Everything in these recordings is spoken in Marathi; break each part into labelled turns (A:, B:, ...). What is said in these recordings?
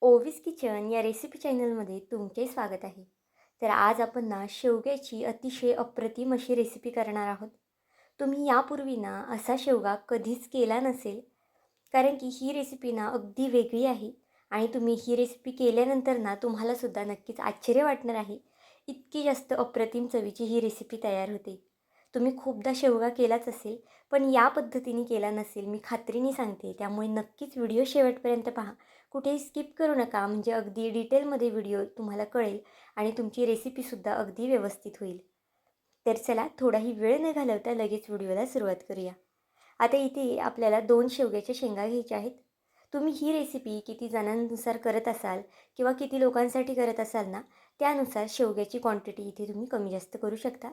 A: ओवीस किचन या रेसिपी चॅनलमध्ये तुमचे स्वागत आहे. तर आज आपण ना शेवग्याची अतिशय अप्रतिम अशी रेसिपी करणार आहोत. तुम्ही यापूर्वी ना असा शेवगा कधीच केला नसेल, कारण की ही रेसिपी ना अगदी वेगळी आहे आणि तुम्ही ही रेसिपी केल्यानंतर ना तुम्हालासुद्धा नक्कीच आश्चर्य वाटणार आहे. इतकी जास्त अप्रतिम चवीची ही रेसिपी तयार होते. तुम्ही खूपदा शेवगा केलाच असेल, पण या पद्धतीने केला नसेल, मी खात्रीने सांगते. त्यामुळे नक्कीच व्हिडिओ शेवटपर्यंत पहा. कुठेही स्किप करू नका, म्हणजे अगदी डिटेलमध्ये व्हिडिओ तुम्हाला कळेल आणि तुमची रेसिपीसुद्धा अगदी व्यवस्थित होईल. तर चला, थोडाही वेळ न घालवता लगेच व्हिडिओला सुरुवात करूया. आता इथे आपल्याला 2 शेवग्याच्या शेंगा घ्यायच्या आहेत. तुम्ही ही रेसिपी किती जणांनुसार करत असाल किंवा किती लोकांसाठी करत असाल ना, त्यानुसार शेवग्याची क्वांटिटी इथे तुम्ही कमी जास्त करू शकता.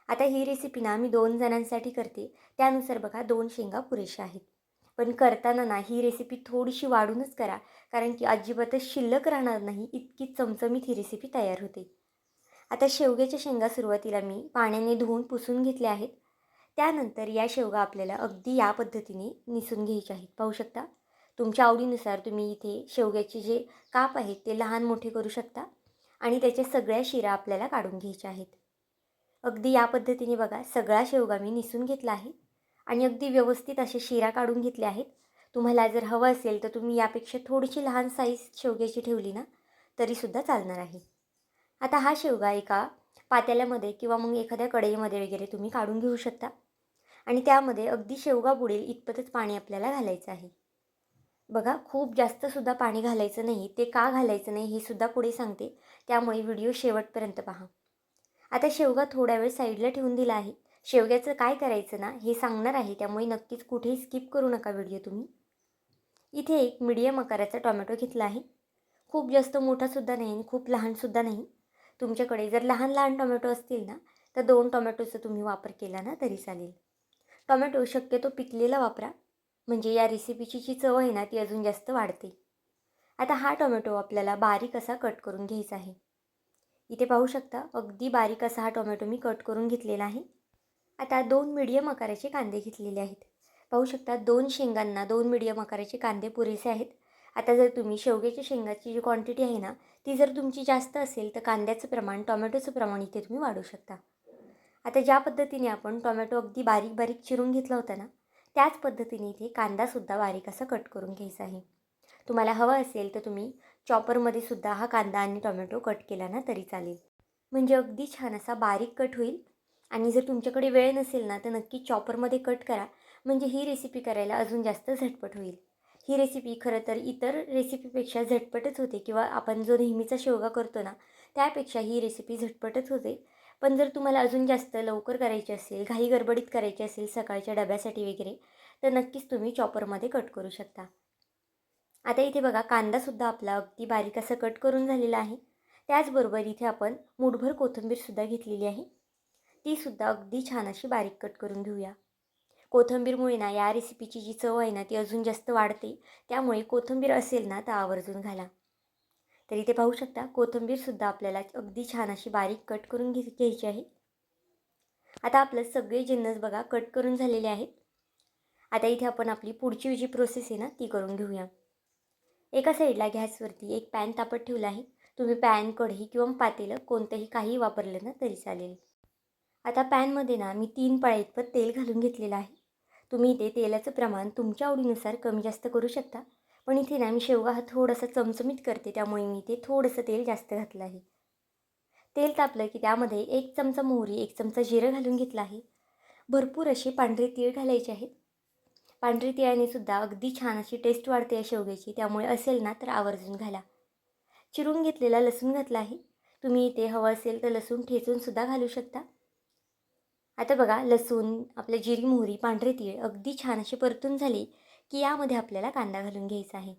A: आता ही रेसिपी ना मी 2 जणांसाठी करते, त्यानुसार बघा 2 शेंगा पुरेशा आहेत. पण करताना ना ही रेसिपी थोडीशी वाढूनच करा, कारण की अजिबातच शिल्लक राहणार नाही, इतकी चमचमीत ही रेसिपी तयार होते. आता शेवग्याच्या शेंगा सुरुवातीला मी पाण्याने धुवून पुसून घेतल्या आहेत. त्यानंतर या शेवगा आपल्याला अगदी या पद्धतीने निसून घ्यायच्या आहेत. पाहू शकता. तुमच्या आवडीनुसार तुम्ही इथे शेवग्याचे जे काप आहेत ते लहान मोठे करू शकता आणि त्याच्या सगळ्या शिरा आपल्याला काढून घ्यायच्या आहेत. अगदी या पद्धतीने बघा सगळा शेवगा मी निसून घेतला आहे आणि अगदी व्यवस्थित असे शिरा काढून घेतले आहेत. तुम्हाला जर हवं असेल तर तुम्ही यापेक्षा थोडीशी लहान साईज शेवग्याची ठेवली ना तरीसुद्धा चालणार आहे. आता हा शेवगा एका पातेल्यामध्ये किंवा मग एखाद्या कढईमध्ये वगैरे तुम्ही काढून घेऊ शकता आणि त्यामध्ये अगदी शेवगा बुडेल इतपतच पाणी आपल्याला घालायचं आहे. बघा, खूप जास्तसुद्धा पाणी घालायचं नाही. ते का घालायचं नाही हे सुद्धा पुढे सांगते, त्यामुळे व्हिडिओ शेवटपर्यंत पहा. आता शेवगा थोडा वेळ साईडला ठेवून दिला आहे. शेवग्याचं काय करायचं ना हे सांगणार आहे, त्यामुळे नक्कीच कुठेही स्किप करू नका व्हिडिओ तुम्ही. इथे एक मीडियम आकाराचा टोमॅटो घेतला आहे. खूप जास्त मोठासुद्धा नाही आणि खूप लहानसुद्धा नाही. तुमच्याकडे जर लहान लहान टोमॅटो असतील ना, तर 2 टोमॅटोचा तुम्ही वापर केला ना तरी चालेल. टोमॅटो शक्यतो पिकलेला वापरा, म्हणजे या रेसिपीची जी चव आहे ना ती अजून जास्त वाढते. आता हा टोमॅटो आपल्याला बारीक असा कट करून घ्यायचा आहे. इथे पाहू शकता, अगदी बारीक असा हा टोमॅटो मी कट करून घेतलेला आहे. आता 2 मीडियम आकाराचे कांदे घेतलेले आहेत. पाहू शकता, 2 शेंगांना 2 मीडियम आकाराचे कांदे पुरेसे आहेत. आता जर तुम्ही शेवग्याच्या शेंगाची जी क्वांटिटी आहे ना, ती जर तुमची जास्त असेल तर कांद्याचं प्रमाण, टोमॅटोचं प्रमाण इथे तुम्ही वाढवू शकता. आता ज्या पद्धतीने आपण टोमॅटो अगदी बारीक बारीक चिरून घेतला होता ना, त्याच पद्धतीने इथे कांदासुद्धा बारीक असा कट करून घ्यायचा आहे. तुम्हाला हवं असेल तर तुम्ही चॉपरमध्ये सुद्धा हा कांदा आणि टोमॅटो कट केला ना तरी चालेल. म्हणजे अगदी छान असा बारीक कट होईल. आणि जर तुमच्याकडे वेळ नसेल ना तर नक्की चॉपरमध्ये कट करा, म्हणजे ही रेसिपी करायला अजून जास्त झटपट होईल. ही रेसिपी खरं तर इतर रेसिपीपेक्षा झटपटच होते, किंवा आपण जो नेहमीचा शेवगा करतो ना त्यापेक्षा ही रेसिपी झटपटच होते. पण जर तुम्हाला अजून जास्त लवकर करायची असेल, घाई गडबडीत करायची असेल सकाळच्या डब्यासाठी वगैरे, तर नक्कीच तुम्ही चॉपरमध्ये कट करू शकता. आता इथे बघा, कांदासुद्धा आपला अगदी बारीक असं कट करून झालेला आहे. त्याचबरोबर इथे आपण मूठभर कोथिंबीरसुद्धा घेतलेली आहे. तीसुद्धा अगदी छान अशी बारीक कट करून घेऊया. कोथिंबीरमुळे ना या रेसिपीची जी चव आहे ना ती अजून जास्त वाढते. त्यामुळे कोथिंबीर असेल ना तर आवर्जून घाला. तर इथे पाहू शकता, कोथिंबीरसुद्धा आपल्याला अगदी छान अशी बारीक कट करून घ्यायची आहे. आता आपलं सगळे जिन्नस बघा कट करून झालेले आहेत. आता इथे आपण आपली पुढची जी प्रोसेस आहे ना ती करून घेऊया. एका साईडला गॅसवरती एक पॅन तापत ठेवला आहे. तुम्ही पॅन, कढई किंवा पातेलं कोणतंही काही वापरलं ना तरी चालेल. आता पॅनमध्ये ना मी 3 पळ्या इतपत तेल घालून घेतलेलं आहे. तुम्ही इथे तेलाचं प्रमाण तुमच्या आवडीनुसार कमी जास्त करू शकता. पण इथे ना मी शेवगा हा थोडासा चमचमीत करते, त्यामुळे मी इथे थोडंसं तेल जास्त घातलं आहे. तेल तापलं की त्यामध्ये 1 चमचा मोहरी, 1 चमचा जिरं घालून घेतलं आहे. भरपूर असे पांढरे तीळ घालायचे आहेत. पांढरी तिळाने सुद्धा अगदी छान अशी टेस्ट वाढते या शेवग्याची, त्यामुळे असेल ना तर आवर्जून घाला. चिरून घेतलेला लसूण घातला आहे. तुम्ही इथे हवं असेल तर लसूण ठेचून सुद्धा घालू शकता. आता बघा, लसूण, आपलं जिरी, मोहरी, पांढरे तीळ अगदी छान अशी परतून झाली की यामध्ये आपल्याला कांदा घालून घ्यायचा आहे.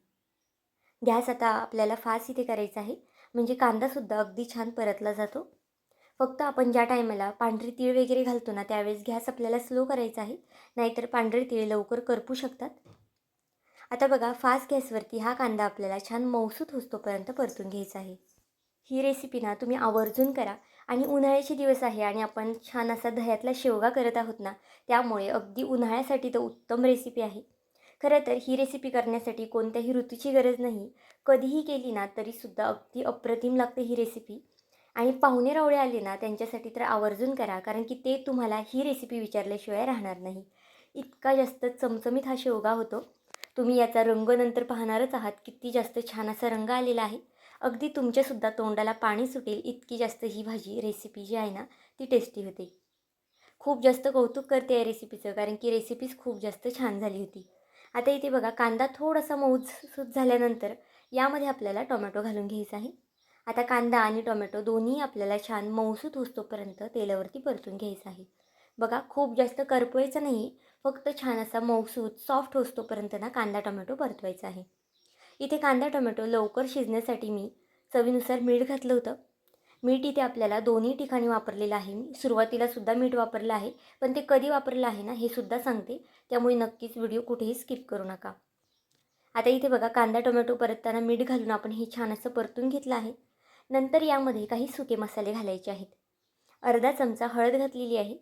A: गॅस आता आपल्याला फास्ट इथे करायचा आहे, म्हणजे कांदासुद्धा अगदी छान परतला जातो. फक्त आपण ज्या टायमाला पांढरे तीळ वगैरे घालतो ना त्यावेळेस गॅस आपल्याला स्लो करायचा आहे, नाहीतर पांढरे तीळ लवकर करपू शकतात. आता बघा, फास्ट गॅसवरती हा कांदा आपल्याला छान मऊसूत होईस्तोपर्यंत परतून घ्यायचा आहे. ही रेसिपी ना तुम्ही आवर्जून करा. आणि उन्हाळ्याचे दिवस आहे आणि आपण छान असा दह्यातला शेवगा करत आहोत ना, त्यामुळे अगदी उन्हाळ्यासाठी तर उत्तम रेसिपी आहे. खरं तर ही रेसिपी करण्यासाठी कोणत्याही ऋतूची गरज नाही. कधीही केली ना तरीसुद्धा अगदी अप्रतिम लागते ही रेसिपी. आणि पाहुणे-रावळे आले ना त्यांच्यासाठी तर आवर्जून करा, कारण की ते तुम्हाला ही रेसिपी विचारल्याशिवाय राहणार नाही. इतका जास्त चमचमीत हा शेवगा होतो. तुम्ही याचा रंग नंतर पाहणारच आहात, किती जास्त छान असा रंग आलेला आहे. अगदी तुमच्यासुद्धा तोंडाला पाणी सुटेल इतकी जास्त ही भाजी रेसिपी जी आहे ना ती टेस्टी होते. खूप जास्त कौतुक करते या रेसिपीचं, कारण की रेसिपीच खूप जास्त छान झाली होती. आता इथे बघा कांदा थोडासा मऊसूत झाल्यानंतर यामध्ये आपल्याला टोमॅटो घालून घ्यायचा आहे. आता कांदा आणि टोमॅटो दोन्ही आपल्याला छान मऊसूत होईस्तोपर्यंत तेलावरती परतून घ्यायचं आहे. बघा खूप जास्त करपवायचं नाही, फक्त छान असा मऊसूत सॉफ्ट होईस्तोपर्यंत ना कांदा टोमॅटो परतवायचा आहे. इथे कांदा टोमॅटो लवकर शिजण्यासाठी मी चवीनुसार मीठ घातलं होतं. मीठ इथे आपल्याला दोन्ही ठिकाणी वापरलेलं आहे. मी सुरुवातीलासुद्धा मीठ वापरलं आहे, पण ते कधी वापरलं आहे ना हे सुद्धा सांगते. त्यामुळे नक्कीच व्हिडिओ कुठेही स्किप करू नका. आता इथे बघा कांदा टोमॅटो परतताना मीठ घालून आपण हे छान असं परतून घेतलं आहे. नंतर यामध्ये काही सुके मसाले घालायचे आहेत. अर्धा चमचा हळद घातलेली आहे.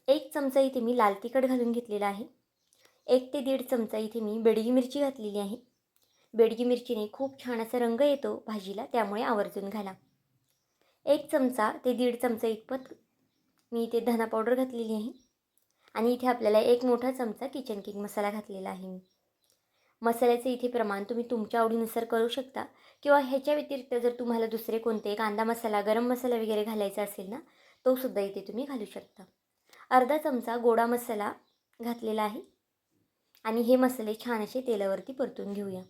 A: 1 चमचा इथे मी लाल तिखट घालून घेतलेला आहे. 1 ते 1.5 चमचा इथे मी बेडगी मिरची घातलेली आहे. बेडगी मिरचीने खूप छान असा रंग येतो भाजीला, त्यामुळे आवर्जून घाला. 1 चमचा ते 1.5 चमचा इतपत मी इथे धना पावडर घातलेली आहे. आणि इथे आपल्याला 1 मोठा चमचा किचन किंग मसाला घातलेला आहे मी. मसाल्याचे इथे प्रमाण तुम्ही तुमच्या आवडीनुसार करू शकता, किंवा ह्याच्या व्यतिरिक्त जर तुम्हाला दुसरे कोणते कांदा मसाला, गरम मसाला वगैरे घालायचा असेल ना, तो सुद्धा इथे तुम्ही घालू शकता. अर्धा चमचा गोडा मसाला घातलेला आहे. आणि हे मसाले छान असे तेलावरती परतून घेऊया.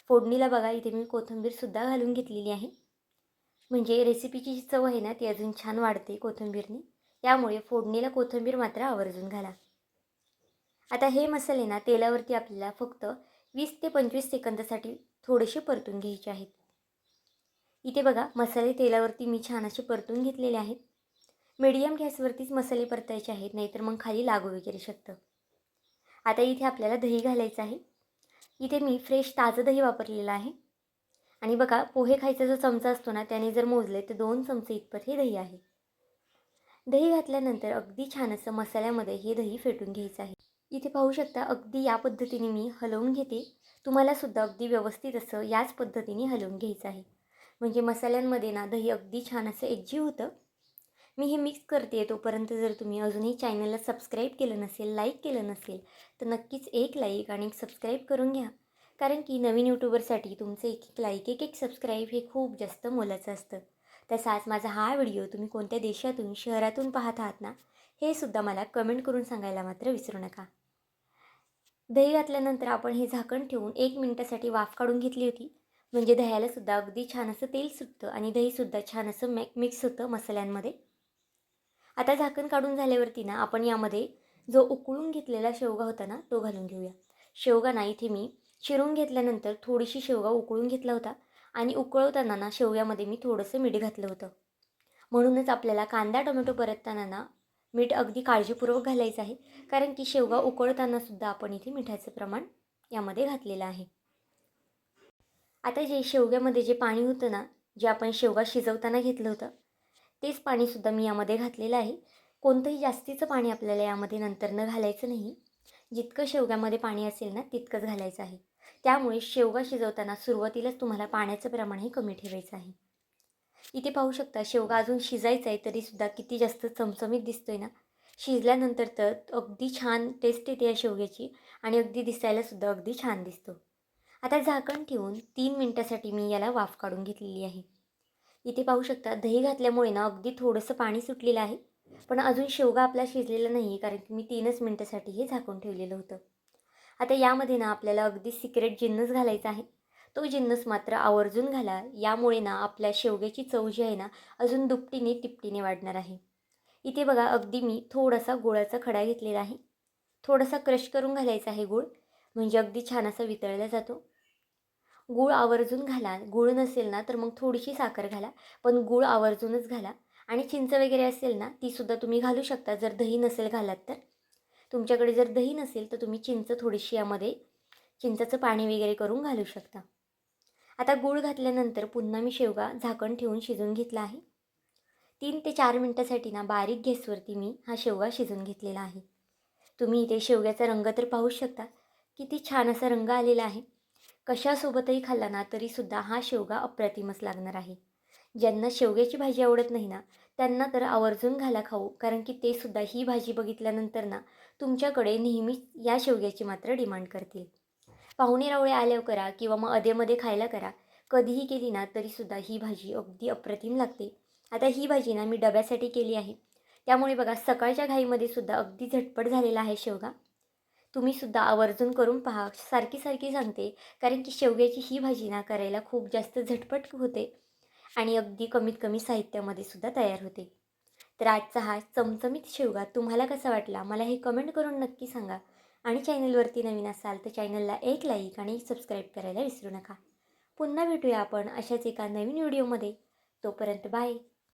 A: फोडणीला बघा इथे मी कोथिंबीरसुद्धा घालून घेतलेली आहे. म्हणजे रेसिपीची जी चव आहे ना ती अजून छान वाढते कोथिंबीरने. त्यामुळे फोडणीला कोथिंबीर मात्र आवर्जून घाला. आता हे मसाले ना तेलावरती आपल्याला फक्त 20 ते 25 सेकंदासाठी थोडेसे परतून घ्यायचे आहेत. इथे बघा मसाले तेलावरती मी छान असे परतून घेतलेले आहेत. मीडियम गॅसवरतीच मसाले परतायचे आहेत, नाहीतर मग खाली लागू वगैरे शकतं. आता इथे आपल्याला दही घालायचं आहे. इथे मी फ्रेश ताजं दही वापरलेलं आहे. आणि बघा पोहे खायचा जो चमचा असतो ना त्याने जर मोजले तर 2 चमचे इतपत हे दही आहे. दही घातल्यानंतर अगदी छान असं मसाल्यामध्ये हे दही फेटून घ्यायचं आहे. इथे पाहू शकता अगदी या पद्धतीने मी हलवून घेते. तुम्हालासुद्धा अगदी व्यवस्थित असं याच पद्धतीने हलवून घ्यायचं आहे. म्हणजे मसाल्यांमध्ये ना दही अगदी छान असं एकजीव होतं. मी हे मिक्स करते तोपर्यंत जर तुम्ही अजूनही चॅनलला सबस्क्राईब केलं नसेल, लाईक केलं नसेल, तर नक्कीच एक लाईक आणि एक सबस्क्राईब करून घ्या. कारण की नवीन यूट्यूबरसाठी तुमचं एक एक लाईक, एक एक सबस्क्राईब हे खूप जास्त मोलाचं असतं. तसाच माझा हा व्हिडिओ तुम्ही कोणत्या देशातून, शहरातून पाहत आहात ना, हे सुद्धा मला कमेंट करून सांगायला मात्र विसरू नका. दही घातल्यानंतर आपण हे झाकण ठेवून 1 मिनिटासाठी वाफ काढून घेतली होती. म्हणजे दह्यालासुद्धा अगदी छान असं तेल सुटतं आणि दहीसुद्धा छान असं मिक्स होतं मसाल्यांमध्ये. आता झाकण काढून झाल्यावरती ना आपण यामध्ये जो उकळून घेतलेला शेवगा होता ना तो घालून घेऊया. शेवगा ना इथे मी चिरून घेतल्यानंतर थोडीशी शेवगा उकळून घेतला होता आणि उकळवताना ना शेवग्यामध्ये मी थोडंसं मीठ घातलं होतं. म्हणूनच आपल्याला कांदा टोमॅटो परतताना ना मीठ अगदी काळजीपूर्वक घालायचं आहे, कारण की शेवगा उकळताना सुद्धा आपण इथे मिठाचं प्रमाण यामध्ये घातलेलं आहे. आता जे शेवग्यामध्ये जे पाणी होतं ना, जे आपण शेवगा शिजवताना घेतलं होतं, तेच पाणीसुद्धा मी यामध्ये घातलेलं आहे. कोणतंही जास्तीचं पाणी आपल्याला यामध्ये नंतर न घालायचं नाही. जितकं शेवग्यामध्ये पाणी असेल ना, तितकंच घालायचं आहे. त्यामुळे शेवगा शिजवताना सुरुवातीलाच तुम्हाला पाण्याचं प्रमाण हे कमी ठेवायचं आहे. इथे पाहू शकता शेवगा अजून शिजायचा आहे, तरीसुद्धा किती जास्त चमचमीत दिसतोय ना. शिजल्यानंतर तर अगदी छान टेस्ट येते या शेवग्याची आणि अगदी दिसायलासुद्धा अगदी छान दिसतो. आता झाकण ठेवून 3 मिनिटासाठी मी याला वाफ काढून घेतलेली आहे. इथे पाहू शकता दही घातल्यामुळे ना अगदी थोडंसं पाणी सुटलेलं आहे. पण अजून शेवगा आपला शिजलेला नाही आहे, कारण की मी 3च मिनिटासाठी हे झाकून ठेवलेलं होतं. आता यामध्ये ना आपल्याला अगदी सिक्रेट जिन्नस घालायचा आहे. तो जिन्नस मात्र आवर्जून घाला. यामुळे ना आपल्या शेवग्याची चव जी आहे ना अजून दुपटीने तिपटीने वाढणार आहे. इथे बघा अगदी मी थोडासा गुळाचा खडा घेतलेला आहे. थोडासा क्रश करून घालायचा आहे गूळ, म्हणजे अगदी छान असा वितळला जातो. गूळ आवर्जून घाला. गूळ नसेल ना तर मग थोडीशी साखर घाला, पण गूळ आवर्जूनच घाला. आणि चिंच वगैरे असेल ना तीसुद्धा तुम्ही घालू शकता, जर दही नसेल घालात तर. तुमच्याकडे जर दही नसेल तर तुम्ही चिंच थोडीशी यामध्ये चिंचाचं पाणी वगैरे करून घालू शकता. आता गूळ घातल्यानंतर पुन्हा मी शेवगा झाकण ठेवून शिजवून घेतला आहे. 3 ते 4 मिनिटासाठी ना बारीक गॅसवरती मी हा शेवगा शिजवून घेतलेला आहे. तुम्ही इथे शेवग्याचा रंग तर पाहूच शकता, किती छान असा रंग आलेला आहे. कशासोबतही खाल्ला ना तरीसुद्धा हा शेवगा अप्रतिमच लागणार आहे. ज्यांना शेवग्याची भाजी आवडत नाही ना, त्यांना तर आवर्जून घाला खाऊ. कारण की ते सुद्धा ही भाजी बघितल्यानंतर ना, तुमच्याकडे नेहमीच या शेवग्याची मात्र डिमांड करतील. पाहुणे-रावळे आल्यावर करा किंवा मग अधेमध्ये खायला करा. कधीही केली ना तरीसुद्धा ही भाजी अगदी अप्रतिम लागते. आता ही भाजी ना मी डब्यासाठी केली आहे. त्यामुळे बघा सकाळच्या घाईमध्ये सुद्धा अगदी झटपट झालेला आहे शेवगा. तुम्ही सुद्धा आवर्जून करून पहा. सारखी-सारखी सांगते, कारण की शेवग्याची ही भाजी ना करायला खूप जास्त झटपट होते आणि अगदी कमीत कमी साहित्यामध्ये सुद्धा तयार होते. तर आजचा हा चमचमीत शेवगा तुम्हाला कसा वाटला मला हे कमेंट करून नक्की सांगा. आणि चॅनलवरती नवीन असाल तर चॅनलला एक लाईक आणि सबस्क्राईब करायला विसरू नका. पुन्हा भेटूया आपण अशाच एका नवीन व्हिडिओमध्ये. तोपर्यंत बाय.